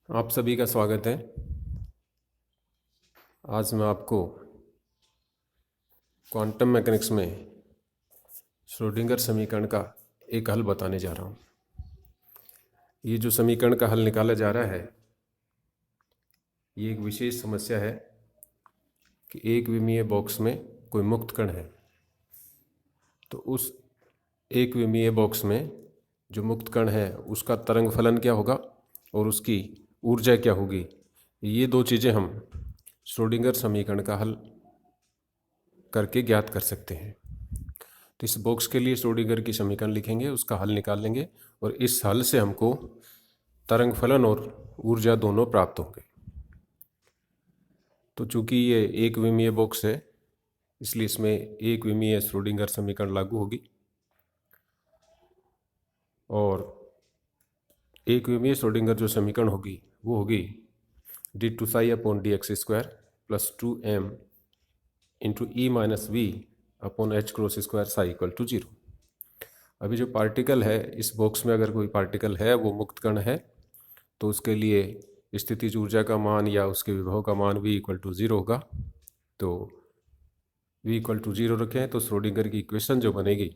आप सभी का स्वागत है। आज मैं आपको क्वांटम मैकेनिक्स में श्रोडिंगर समीकरण का एक हल बताने जा रहा हूँ। ये जो समीकरण का हल निकाला जा रहा है, ये एक विशेष समस्या है कि एक विमीय बॉक्स में कोई मुक्त कण है। तो उस एक विमीय बॉक्स में जो मुक्त कण है उसका तरंग फलन क्या होगा और उसकी ऊर्जा क्या होगी, ये दो चीज़ें हम श्रोडिंगर समीकरण का हल करके ज्ञात कर सकते हैं। तो इस बॉक्स के लिए श्रोडिंगर की समीकरण लिखेंगे, उसका हल निकाल लेंगे और इस हल से हमको तरंग फलन और ऊर्जा दोनों प्राप्त होंगे। तो चूंकि ये एक विमीय बॉक्स है, इसलिए इसमें एक विमीय श्रोडिंगर समीकरण लागू होगी और एक विमीय श्रोडिंगर जो समीकरण होगी वो होगी d2ψ/dx² plus 2m into E minus V upon H cross square psi equal to 0। अभी जो पार्टिकल है, इस बॉक्स में अगर कोई पार्टिकल है वो मुक्त कण है, तो उसके लिए स्थितिज ऊर्जा का मान या उसके विभव का मान v इक्वल टू 0 होगा। तो v इक्वल टू 0 रखें तो श्रोडिंगर की इक्वेशन जो बनेगी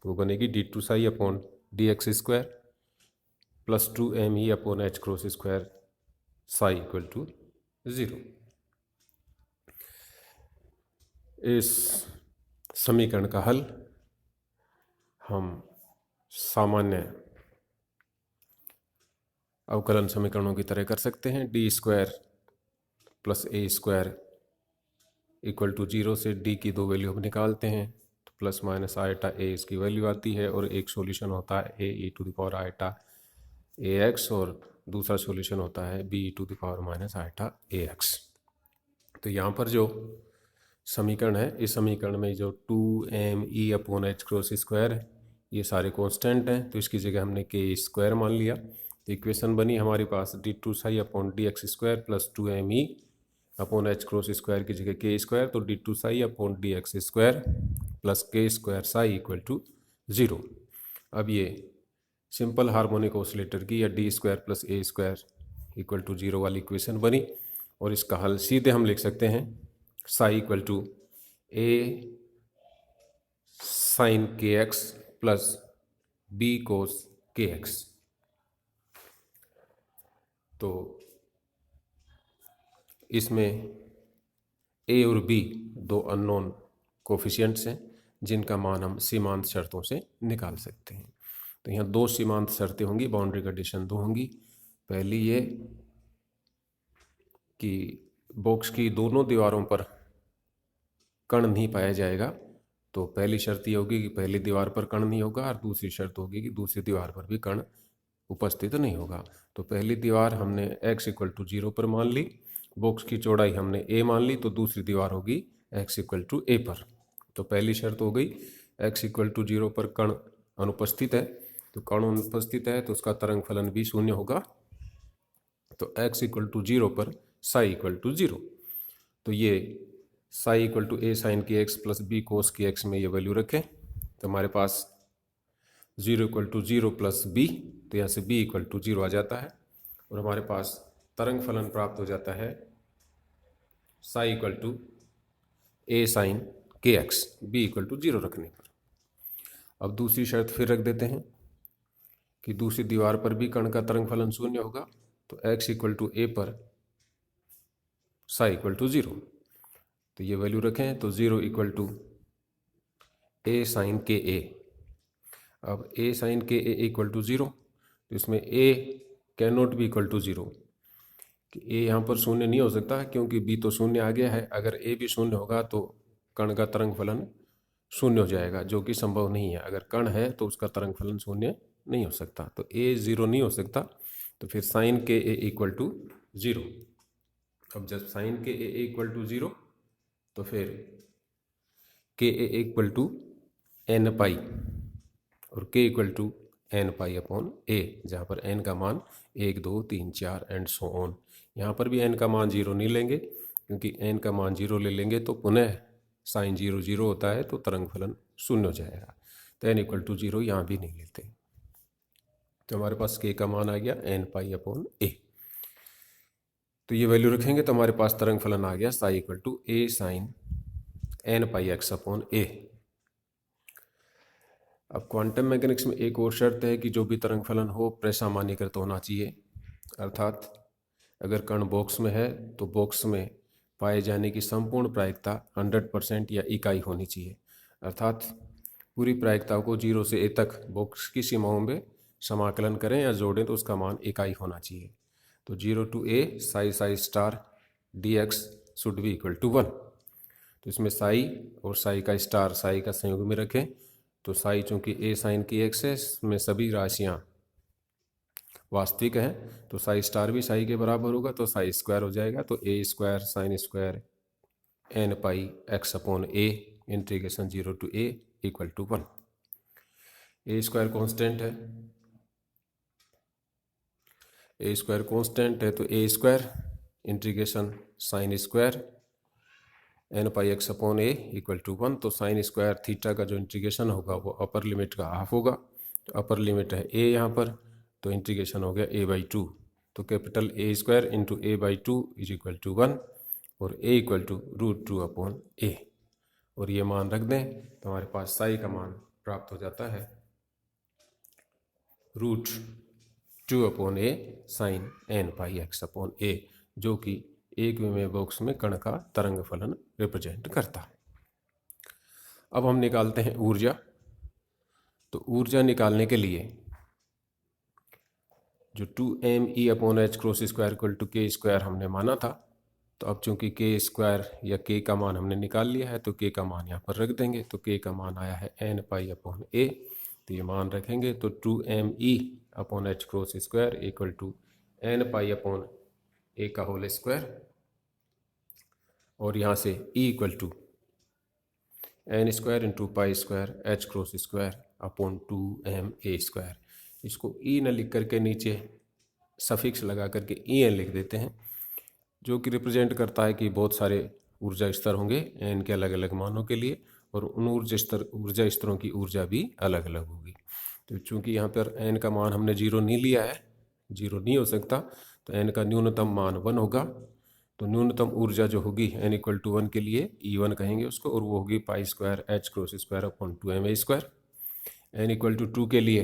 वो बनेगी d2ψ/dx² plus 2me upon H cross square psi equal to 0। इस समीकरण का हल हम सामान्य अवकलन समीकरणों की तरह कर सकते हैं। d² plus a² equal to 0 से d की दो वैल्यू हम निकालते हैं, तो प्लस माइनस आयटा a इसकी वैल्यू आती है और एक सॉल्यूशन होता है a e to the power eta ax और दूसरा सॉल्यूशन होता है b e to the power minus eta ax। तो यहाँ पर जो समीकरण है, इस समीकरण में जो 2me upon H cross square है ये सारे कांस्टेंट हैं, तो इसकी जगह हमने k² मान लिया। तो इक्वेशन बनी हमारे पास d2ψ/dx² plus 2me upon H cross square की जगह k², तो d2ψ/dx² plus k² Sai equal to 0। अब ये सिंपल हार्मोनिक ऑसिलेटर की या d² plus a² equal to 0 वाली इक्वेशन बनी और इसका हल सीधे हम लिख सकते हैं psi equal to a sine kx plus b cos kx। तो इसमें a और b दो अननोन कोफिशिएंट्स हैं जिनका मान हम सीमांत शर्तों से निकाल सकते हैं। तो यहाँ दो सीमांत शर्तें होंगी, बाउंड्री कंडीशन दो होंगी। पहली ये कि बॉक्स की दोनों दीवारों पर कण नहीं पाया जाएगा। तो पहली शर्त ये होगी कि पहली दीवार पर कण नहीं होगा और दूसरी शर्त होगी कि दूसरी दीवार पर भी कण उपस्थित नहीं होगा। तो पहली दीवार हमने x इक्वल टू 0 पर मान ली, बॉक्स की चौड़ाई हमने a मान ली, तो दूसरी दीवार होगी x इक्वल टू a पर। तो पहली शर्त हो गई x इक्वल टू 0 पर कण अनुपस्थित है, तो कण अनुपस्थित है तो उसका तरंग फलन भी शून्य होगा। तो x इक्वल टू 0 पर साई इक्वल टू 0। तो ये psi equal to a sine K X plus b cos K X में ये वैल्यू रखें, तो हमारे पास 0 इक्वल टू 0 प्लस b, तो यहाँ से b इक्वल टू 0 आ जाता है और हमारे पास तरंग फलन प्राप्त हो जाता है psi equal to a sine K X, b equal to 0 रखने पर। अब दूसरी शर्त फिर रख देते हैं कि दूसरी दीवार पर भी कण का तरंग फलन शून्य होगा, तो x इक्वल टू a पर साई इक्वल टू 0। तो ये वैल्यू रखें तो 0 इक्वल टू a साइन के ए। अब a साइन के ए इक्वल टू 0, तो इसमें a can not be equal to 0 कि a यहाँ पर शून्य नहीं हो सकता क्योंकि b तो शून्य आ गया है। अगर a भी शून्य होगा तो कण का तरंग फलन शून्य हो जाएगा, जो कि संभव नहीं है। अगर कण है तो उसका तरंग फलन शून्य नहीं हो सकता, तो a 0 नहीं हो सकता। तो फिर साइन के ए इक्वल टू 0। अब जब साइन के ए इक्वल टू 0 तो फिर k a equal to n pi और k equal to n pi upon a, जहाँ पर एन का मान 1 2 3 4 एंड सो ऑन। यहाँ पर भी एन का मान 0 नहीं लेंगे क्योंकि एन का मान 0 ले लेंगे तो पुनः साइन 0 0 होता है, तो तरंग फलन शून्य हो जाएगा। तो एन इक्वल टू 0 यहाँ भी नहीं लेते, तो हमारे पास के का मान आ गया एन पाई अपॉन ए। तो ये वैल्यू रखेंगे तो हमारे पास तरंग फलन आ गया psi equal to a sine n pi x upon a. अब क्वांटम मैकेनिक्स में एक और शर्त है कि जो भी तरंग फलन हो प्रसामान्यीकृत होना चाहिए, अर्थात अगर कण बॉक्स में है तो बॉक्स में पाए जाने की संपूर्ण प्रायिकता 100% या इकाई होनी चाहिए, अर्थात पूरी प्रायिकता को 0 से a तक बॉक्स की सीमाओं में समाकलन करें या जोड़ें तो उसका मान इकाई होना चाहिए। तो 0 to a psi star D X should be equal to 1। तो इसमें साई और साई का स्टार साई का संयोग में रखें तो साई चूंकि a साइन की एक्स है, में सभी राशियां वास्तविक हैं तो साई स्टार भी साई के बराबर होगा, तो साई स्क्वायर हो जाएगा। तो a square sine square n pi x upon a integration 0 to a equal to 1। A square constant है, ए स्क्वायर कॉन्स्टेंट है तो a square integration sine square n pi x upon a equal to 1। तो sine square theta का जो integration होगा वो upper limit का half होगा, तो अपर लिमिट है ए यहाँ पर, तो इंटीग्रेशन हो गया ए बाई 2। तो capital A square into A by 2 is equal to 1 और A equal to √2 upon A, और ये मान रख दें तो हमारे पास साई का मान प्राप्त हो जाता है √2 upon a sine n pi x upon ए, जो कि एक विमीय बॉक्स में कण का तरंग फलन रिप्रेजेंट करता है। अब हम निकालते हैं ऊर्जा। तो ऊर्जा निकालने के लिए जो 2m e upon H cross square equal to K square हमने माना था, तो अब चूंकि के स्क्वायर या के का मान हमने निकाल लिया है तो के का मान यहाँ पर रख देंगे। तो के का मान आया है n पाई अपॉन ए, तो ये मान रखेंगे तो 2m e upon H cross square equal to n pi upon a का होल स्क्वायर, और यहाँ से e equal to n square into pi square H cross square upon 2m a square. इसको e न लिख करके नीचे सफिक्स लगा करके ई एन लिख देते हैं, जो कि रिप्रेजेंट करता है कि बहुत सारे ऊर्जा स्तर होंगे n के अलग अलग मानों के लिए, और उन ऊर्जा स्तरों की ऊर्जा भी अलग अलग होगी। तो चूंकि यहाँ पर n का मान हमने 0 नहीं लिया है, 0 नहीं हो सकता, तो n का न्यूनतम मान 1 होगा। तो न्यूनतम ऊर्जा जो होगी n इक्वल टू 1 के लिए E1 कहेंगे उसको, और वो होगी pi square H cross square upon 2m a square. n equal to 2 के लिए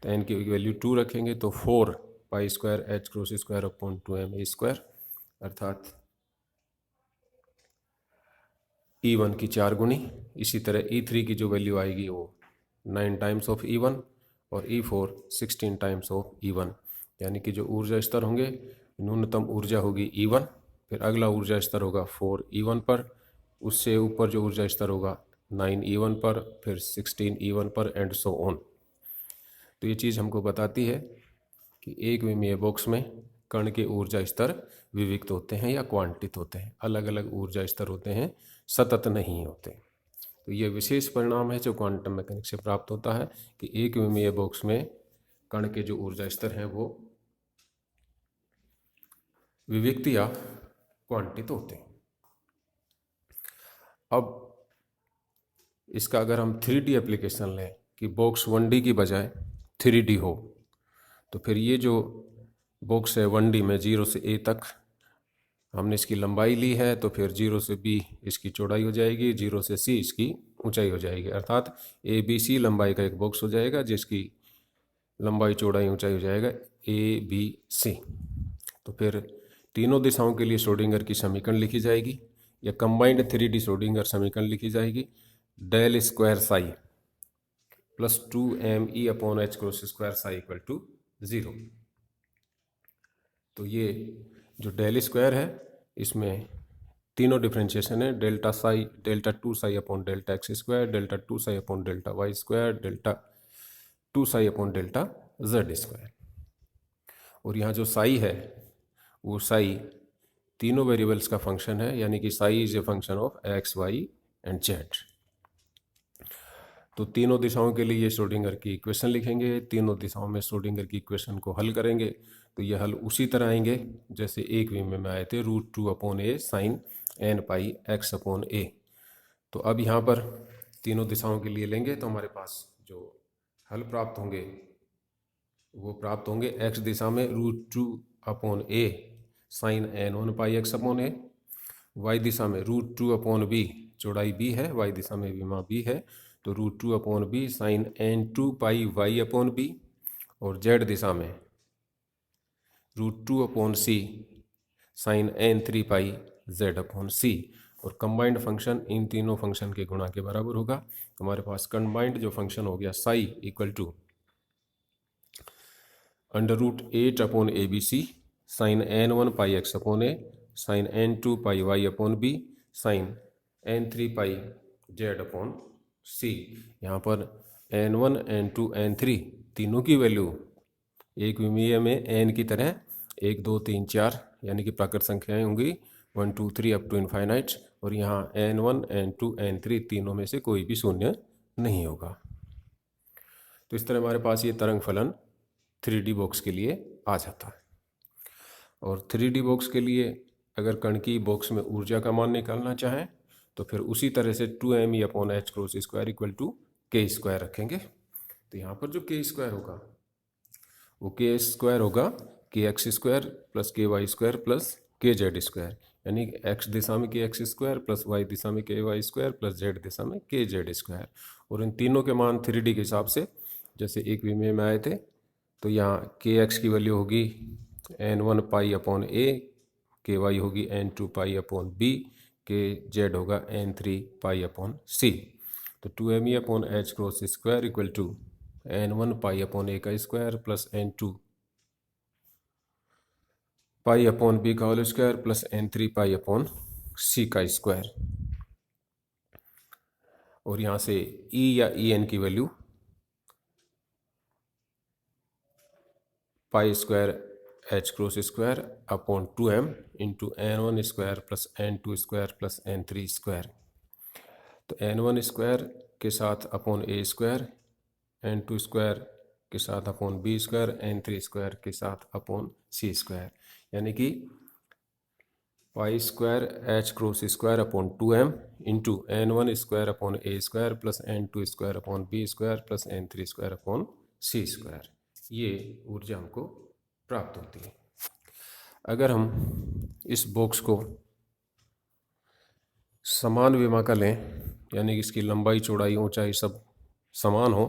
तो n की वैल्यू 2 रखेंगे तो 4 पाई square H cross square upon 2m a square, अर्थात E1 की 4 गुनी। इसी तरह E3 की जो वैल्यू आएगी वो 9 टाइम्स ऑफ E1 और E4 16 टाइम्स ऑफ E1, यानी कि जो ऊर्जा स्तर होंगे न्यूनतम ऊर्जा होगी E1, फिर अगला ऊर्जा स्तर होगा 4 E1 पर, उससे ऊपर जो ऊर्जा स्तर होगा 9 E1 पर, फिर 16 E1 पर एंड सो ऑन। तो ये चीज़ हमको बताती है कि एक विमीय बॉक्स में कण के ऊर्जा स्तर विविक्त होते हैं या क्वांटित होते हैं, अलग अलग ऊर्जा स्तर होते हैं, सतत नहीं होते। तो ये विशेष परिणाम है जो क्वांटम मैकेनिक्स से प्राप्त होता है कि एक विमीय बॉक्स में कण के जो ऊर्जा स्तर हैं वो विविक्त या क्वांटित होते हैं। अब इसका अगर हम 3D एप्लीकेशन लें कि बॉक्स 1D की बजाय 3D हो, तो फिर ये जो बॉक्स है 1D में 0 से a तक हमने इसकी लंबाई ली है, तो फिर 0 से b इसकी चौड़ाई हो जाएगी, 0 से c इसकी ऊंचाई हो जाएगी, अर्थात ABC लंबाई का एक बॉक्स हो जाएगा जिसकी लंबाई चौड़ाई ऊंचाई हो जाएगा ABC। तो फिर तीनों दिशाओं के लिए श्रोडिंगर की समीकरण लिखी जाएगी या कंबाइंड 3D श्रोडिंगर समीकरण लिखी जाएगी, del square psi plus 2m e upon H cross square psi equal to 0। तो ये जो डेल स्क्वायर है इसमें तीनों डिफ्रेंशिएशन है, delta psi delta 2 psi upon delta X square, delta 2 psi upon delta Y square, delta 2 psi upon delta Z square. और यहाँ जो साई है वो साई तीनों वेरिएबल्स का फंक्शन है, यानी कि psi is a function of X Y and Z. तो तीनों दिशाओं के लिए ये श्रोडिंगर की इक्वेशन लिखेंगे, तीनों दिशाओं में श्रोडिंगर की इक्वेशन को हल करेंगे तो ये हल उसी तरह आएंगे जैसे एक विमीय में आए थे, √2 upon a sine n pi x upon ए। तो अब यहाँ पर तीनों दिशाओं के लिए लेंगे तो हमारे पास जो हल प्राप्त होंगे वो प्राप्त होंगे एक्स दिशा में √2 upon a sign n1 pi x upon A, Y दिशा में √2/b, चौड़ाई b है, वाई दिशा में विमा b है, तो √2/b sign n2 pi y upon b, और z दिशा में √2/c साइन n3 पाई z अपॉन c, और कंबाइंड फंक्शन इन तीनों फंक्शन के गुणा के बराबर होगा। हमारे पास कंबाइंड जो फंक्शन हो गया psi equal to √8/abc sine n1 pi x upon a, sine n2 pi y upon b, sine n3 pi z upon c. यहाँ पर n1 n2 n3 तीनों की वैल्यू एक विमीय में n की तरह 1 2 3 4 यानी कि प्राकृत संख्याएं होंगी 1 2 3 अप टू इनफाइनाइट, और यहाँ n1 n2 n3 तीनों में से कोई भी शून्य नहीं होगा। तो इस तरह हमारे पास ये तरंग फलन 3D बॉक्स के लिए आ जाता है। और 3D बॉक्स के लिए अगर कण की बॉक्स में ऊर्जा का मान निकालना चाहें तो फिर उसी तरह से 2me/h cross square equal to k square रखेंगे। तो यहाँ पर जो k स्क्वायर होगा वो k स्क्वायर होगा kx square plus ky square plus kz square, यानी x दिशा में kx स्क्वायर प्लस y दिशा में ky स्क्वायर प्लस z दिशा में kz स्क्वायर। और इन तीनों के मान 3D के हिसाब से जैसे एक विमीय में आए थे, तो यहाँ kx की वैल्यू होगी n1 pi upon a, ky होगी n2 pi upon b, kz होगा n3 पाई अपॉन c। तो 2me/h cross square equal to n1 pi upon a का square plus n2 pi upon b का whole square plus n3 pi upon c का square. और यहाँ से e या en की value pi square h cross square upon 2m into n1 square plus n2 square plus n3 square. तो n1 square के साथ upon a square, n2 square के साथ upon b square, n3 square के साथ upon c square, यानी कि पाई square h cross square upon 2m into n1 square upon a square plus n2 square upon b square plus n3 square upon c square, ये ऊर्जा हमको प्राप्त होती है। अगर हम इस बॉक्स को समान विमा का लें, यानी कि इसकी लंबाई चौड़ाई ऊंचाई सब समान हो,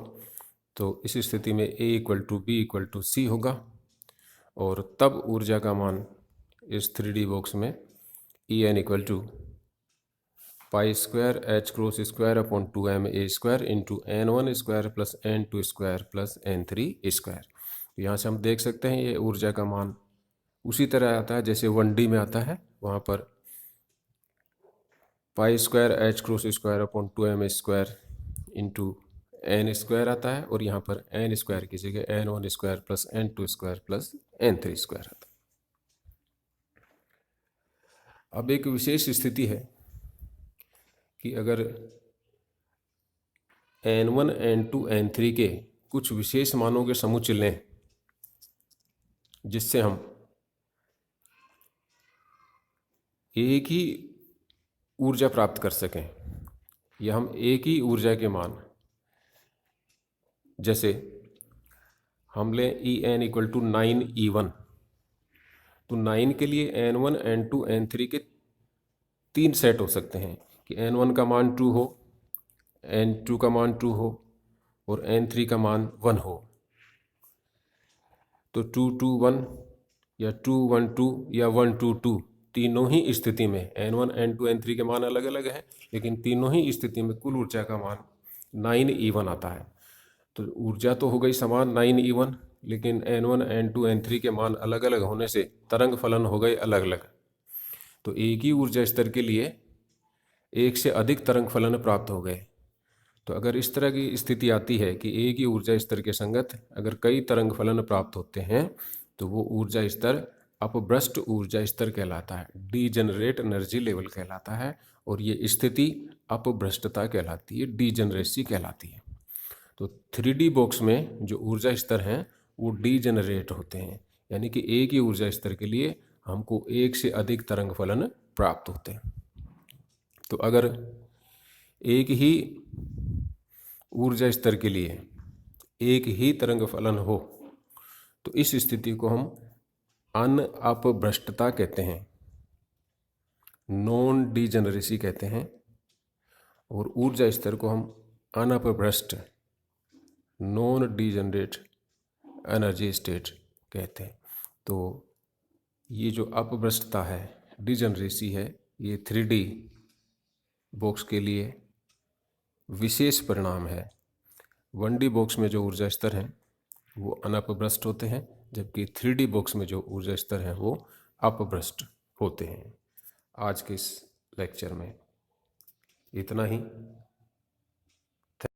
तो इस स्थिति में a equal to b equal to c होगा, और तब ऊर्जा का मान इस 3D बॉक्स में En equal to pi square h cross square upon 2m a square into n1 square plus n2 square plus n3 square. यहाँ से हम देख सकते हैं ये ऊर्जा का मान उसी तरह आता है जैसे 1D में आता है। वहाँ पर पाई square h cross square upon 2m square into n square आता है, और यहाँ पर n स्क्वायर की जगह n1 square plus n2 square plus n3 square आता है। अब एक विशेष स्थिति है कि अगर n1 n2 n3 के कुछ विशेष मानों के समुच्चय लें जिससे हम एक ही ऊर्जा प्राप्त कर सकें, या हम एक ही ऊर्जा के मान, जैसे हम लें En इक्वल टू 9E1, तो 9 के लिए n1 n2 n3 के 3 सेट हो सकते हैं कि n1 का मान 2 हो, n2 का मान 2 हो और n3 का मान 1 हो। तो 2 2 1 या 2 1 2 या 1 2 2 तीनों ही स्थिति में n1 n2 n3 के मान अलग अलग हैं, लेकिन तीनों ही स्थिति में कुल ऊर्जा का मान 9E1 आता है। तो ऊर्जा तो हो गई समान 9E1, लेकिन n1 n2 n3 के मान अलग अलग होने से तरंग फलन हो गए अलग अलग। तो एक ही ऊर्जा स्तर के लिए एक से अधिक तरंग फलन प्राप्त हो गए। तो अगर इस तरह की स्थिति आती है कि एक ही ऊर्जा स्तर के संगत अगर कई तरंग फलन प्राप्त होते हैं, तो वो ऊर्जा स्तर अपभ्रष्ट ऊर्जा स्तर कहलाता है, डीजेनरेट एनर्जी लेवल कहलाता है, और ये स्थिति अपभ्रष्टता कहलाती है, डीजेनरेसी कहलाती है। तो 3D बॉक्स में जो ऊर्जा स्तर हैं वो डीजेनरेट होते हैं, यानी कि एक ही ऊर्जा स्तर के लिए हमको एक से अधिक तरंग फलन प्राप्त होते हैं। तो अगर एक ही ऊर्जा स्तर के लिए एक ही तरंग फलन हो, तो इस स्थिति को हम अन अपभ्रष्टता कहते हैं, नॉन डिजेनरेसी कहते हैं, और ऊर्जा स्तर को हम अनपभ्रष्ट नॉन डिजेनरेट एनर्जी स्टेट कहते हैं। तो ये जो अपभ्रष्टता है, डिजेनरेसी है, ये 3D बॉक्स के लिए विशेष परिणाम है। 1D बॉक्स में जो ऊर्जा स्तर हैं वो अनपभ्रष्ट होते हैं, जबकि 3D बॉक्स में जो ऊर्जा स्तर हैं वो अपभ्रष्ट होते हैं। आज के इस लेक्चर में इतना ही।